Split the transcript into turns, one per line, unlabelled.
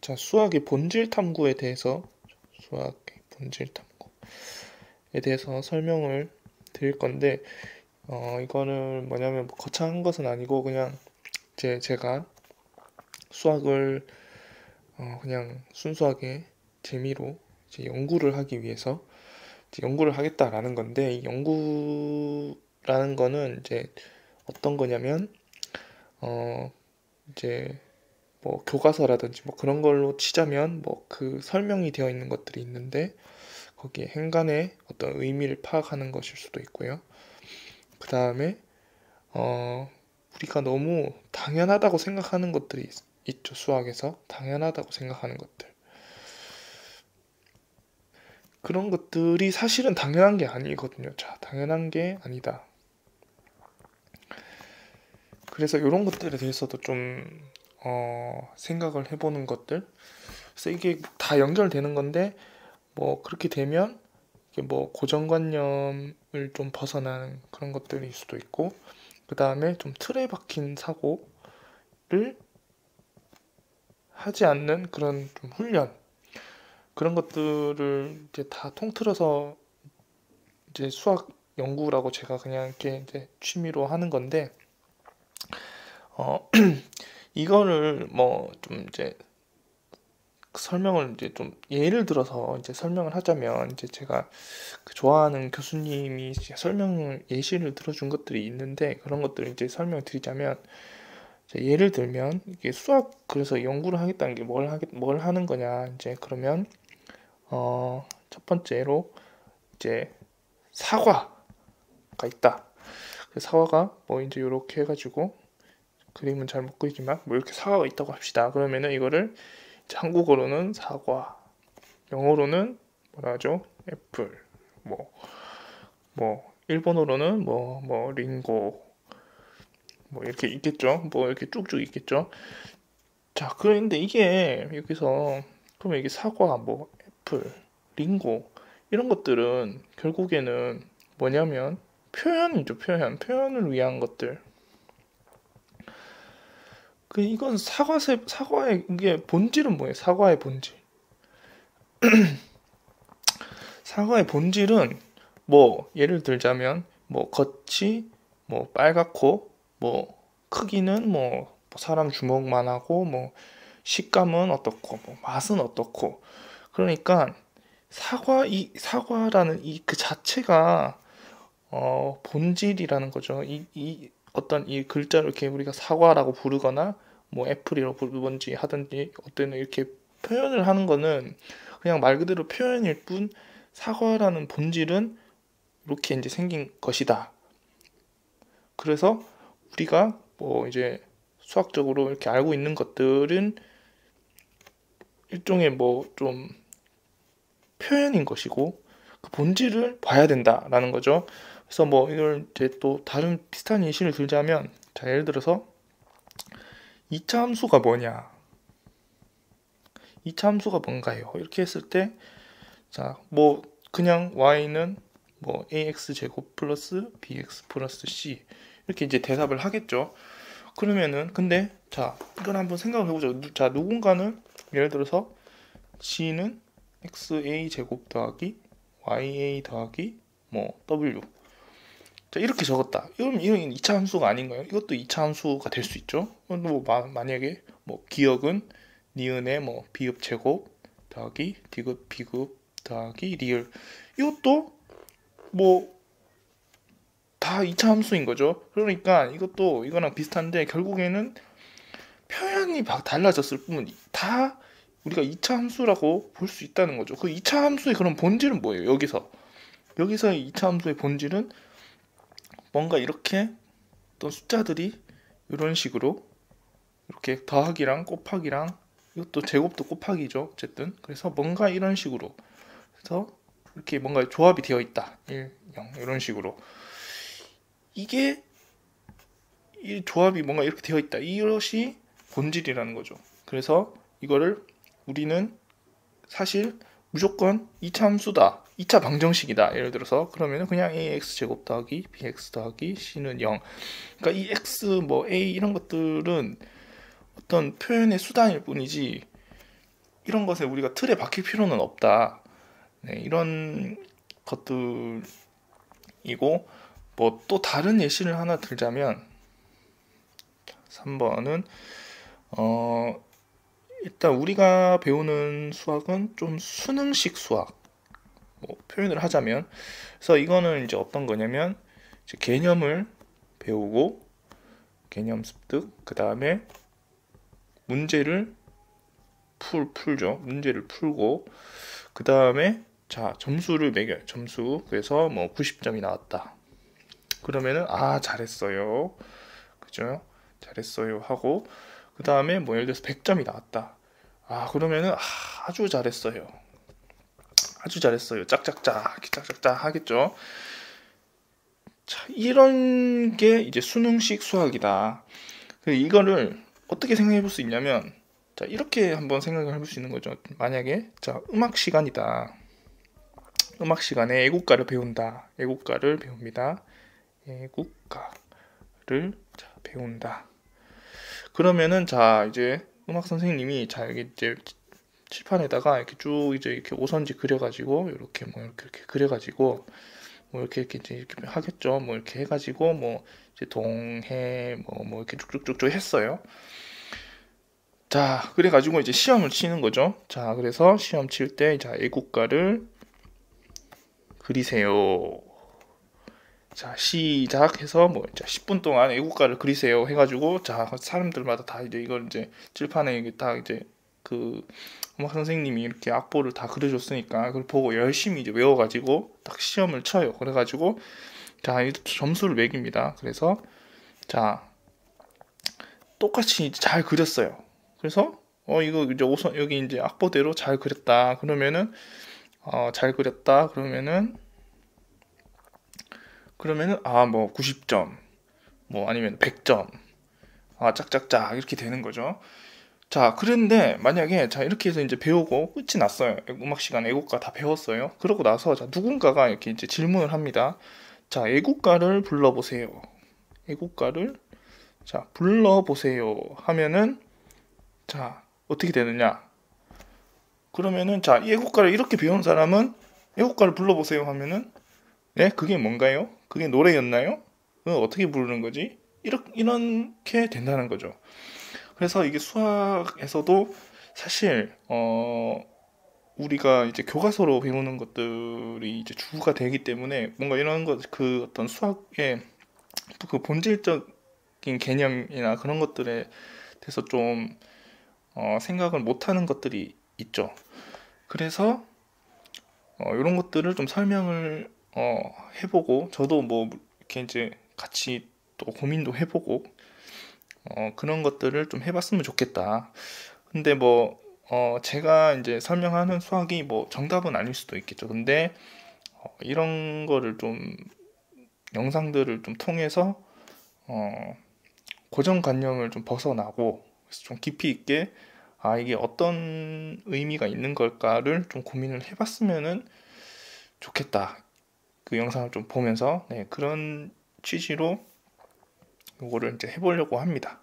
자, 수학의 본질 탐구에 대해서 수학의 본질 탐구에 대해서 설명을 드릴 건데 이거는 뭐냐면 뭐 거창한 것은 아니고 그냥 제가 수학을 그냥 순수하게 재미로 이제 연구를 하기 위해서 이제 연구를 하겠다라는 건데, 이 연구라는 거는 이제 어떤 거냐면 이제 뭐 교과서라든지 뭐 그런 걸로 치자면 뭐 그 설명이 되어 있는 것들이 있는데, 거기에 행간의 어떤 의미를 파악하는 것일 수도 있고요. 그 다음에 우리가 너무 당연하다고 생각하는 것들이 있죠. 수학에서 당연하다고 생각하는 것들, 그런 것들이 사실은 당연한 게 아니거든요. 자, 당연한 게 아니다. 그래서 이런 것들에 대해서도 좀 생각을 해보는 것들. 그래서 이게 다 연결되는 건데, 뭐 그렇게 되면 이게 뭐 고정관념을 좀 벗어나는 그런 것들일 수도 있고, 그 다음에 좀 틀에 박힌 사고를 하지 않는 그런 좀 훈련, 그런 것들을 이제 다 통틀어서 이제 수학 연구라고 제가 그냥 이렇게 이제 취미로 하는 건데, 어 이거를 뭐 좀 이제 설명을 이제 좀 예를 들어서 이제 설명을 하자면, 이제 제가 그 좋아하는 교수님이 이제 설명을 예시를 들어준 것들이 있는데, 그런 것들을 이제 설명을 드리자면, 예를 들면 이게 수학, 그래서 연구를 하겠다는 게 뭘 하는 거냐, 이제 그러면 첫 번째로 이제 사과가 있다. 그 사과가 뭐 이제 이렇게 해가지고, 그림은 잘 못 그리지만 뭐 이렇게 사과가 있다고 합시다. 그러면은 이거를 이제 한국어로는 사과, 영어로는 뭐라 하죠? 애플, 뭐 일본어로는 링고, 뭐 이렇게 있겠죠. 뭐 이렇게 쭉쭉 있겠죠. 자, 그런데 이게 여기서 그러면 이게 사과, 뭐 애플, 링고, 이런 것들은 결국에는 뭐냐면 표현이죠. 표현을 위한 것들. 그 이건 사과의 이게 본질은 뭐예요? 사과의 본질은 뭐 예를 들자면 뭐 겉이 뭐 빨갛고, 뭐 크기는 뭐 사람 주먹만 하고, 뭐 식감은 어떻고, 뭐 맛은 어떻고. 그러니까 이 사과라는 이 그 자체가 본질이라는 거죠. 이 어떤 이 글자를 이렇게 우리가 사과라고 부르거나 뭐 애플이라고 부르든지 하든지, 어떤 이렇게 표현을 하는 거는 그냥 말 그대로 표현일 뿐, 사과라는 본질은 이렇게 이제 생긴 것이다. 그래서 우리가 뭐 이제 수학적으로 이렇게 알고 있는 것들은 일종의 뭐 좀 표현인 것이고, 그 본질을 봐야 된다라는 거죠. 그래서 뭐 이걸 이제 또 다른 비슷한 예시를 들자면, 자, 예를 들어서 2차 함수가 뭐냐, 2차 함수가 뭔가요? 이렇게 했을 때, 자, 뭐 그냥 y는 뭐 ax 제곱 플러스 bx 플러스 c, 이렇게 이제 대답을 하겠죠. 그러면은 근데 자, 이걸 한번 생각을 해보죠. 자, 누군가는 예를 들어서 c는 xa 제곱 더하기 ya 더하기 뭐 w, 자, 이렇게 적었다. 이건 2차 함수가 아닌가요? 이것도 2차 함수가 될 수 있죠. 뭐 만약에 뭐 기억은 니은의 뭐 비읍 제곱 더하기 디귿 비읍 더하기 리을, 이것도 뭐 다 2차 함수인 거죠. 그러니까 이것도 이거랑 비슷한데, 결국에는 표현이 달라졌을 뿐 다 우리가 2차 함수라고 볼 수 있다는 거죠. 그 2차 함수의 그런 본질은 뭐예요? 여기서의 2차 함수의 본질은 뭔가 이렇게 또 숫자들이 이런 식으로 이렇게 더하기랑 곱하기랑, 이것도 제곱도 곱하기죠. 어쨌든 그래서 뭔가 이런 식으로 해서 이렇게 뭔가 조합이 되어 있다. 1, 0 이런 식으로, 이게 이 조합이 뭔가 이렇게 되어 있다. 이것이 본질이라는 거죠. 그래서 이거를 우리는 사실 무조건 2차 함수다, 2차 방정식이다. 예를 들어서 그러면 그냥 ax 제곱 더하기 bx 더하기 c는 0. 그러니까 이 x 뭐 a 이런 것들은 어떤 표현의 수단일 뿐이지, 이런 것에 우리가 틀에 박힐 필요는 없다. 네, 이런 것들이고, 뭐 또 다른 예시를 하나 들자면 3번은 일단 우리가 배우는 수학은 좀 수능식 수학, 뭐 표현을 하자면, 그래서 이거는 이제 어떤 거냐면 이제 개념을 배우고 개념 습득, 그 다음에 문제를 풀죠. 문제를 풀고 그 다음에 자 점수를 매겨요. 점수. 그래서 뭐 90점이 나왔다. 그러면은 아 잘했어요. 그죠? 잘했어요 하고 그 다음에 뭐 예를 들어서 100점이 나왔다. 아 그러면은 아주 잘했어요. 아주 잘했어요. 짝짝짝 짝짝짝 하겠죠. 자 이런 게 이제 수능식 수학이다. 이거를 어떻게 생각해 볼 수 있냐면 자 이렇게 한번 생각을 해볼 수 있는 거죠. 만약에 자 음악 시간이다. 음악 시간에 애국가를 배운다. 애국가를 배웁니다. 애국가를 자, 배운다. 그러면은 자 이제 음악 선생님이 자 여기 이제 칠판에다가 이렇게 쭉 이제 이렇게 오선지 그려가지고 이렇게 뭐 이렇게 그려가지고 뭐 이렇게 이제 이렇게 하겠죠. 뭐 이렇게 해가지고 뭐 이제 동해 뭐 이렇게 쭉쭉쭉쭉 했어요. 자 그래가지고 이제 시험을 치는 거죠. 자 그래서 시험 칠 때 자 애국가를 그리세요. 자 시작해서 뭐 10분 동안 애국가를 그리세요 해가지고 자 사람들마다 다 이제 이걸 이제 칠판에 이게 다 이제 그 음악 선생님이 이렇게 악보를 다 그려줬으니까 그걸 보고 열심히 이제 외워가지고 딱 시험을 쳐요. 그래가지고 자 점수를 매깁니다. 그래서 자 똑같이 이제 잘 그렸어요. 그래서 이거 이제 우선 여기 이제 악보대로 잘 그렸다. 그러면은 잘 그렸다. 그러면은 아 뭐 90점 뭐 아니면 100점 짝짝짝 이렇게 되는 거죠. 자 그런데 만약에 자 이렇게 해서 이제 배우고 끝이 났어요. 음악 시간 애국가 다 배웠어요. 그러고 나서 자 누군가가 이렇게 이제 질문을 합니다. 자 애국가를 불러보세요. 애국가를 자 불러보세요 하면은 자 어떻게 되느냐? 그러면은 자 이 애국가를 이렇게 배운 사람은 애국가를 불러보세요 하면은 네 그게 뭔가요? 그게 노래였나요? 그거 어떻게 부르는 거지? 이렇게 된다는 거죠. 그래서 이게 수학에서도 사실 우리가 이제 교과서로 배우는 것들이 이제 주가 되기 때문에 뭔가 이런 것 그 어떤 수학의 그 본질적인 개념이나 그런 것들에 대해서 좀 생각을 못하는 것들이 있죠. 그래서 이런 것들을 좀 설명을 해보고 저도 뭐 이렇게 이제 같이 또 고민도 해보고 그런 것들을 좀 해봤으면 좋겠다. 근데 뭐 제가 이제 설명하는 수학이 뭐 정답은 아닐 수도 있겠죠. 근데 이런 거를 좀 영상들을 좀 통해서 고정관념을 좀 벗어나고 좀 깊이 있게 이게 어떤 의미가 있는 걸까를 좀 고민을 해봤으면은 좋겠다. 그 영상을 좀 보면서 네, 그런 취지로 이거를 이제 해보려고 합니다.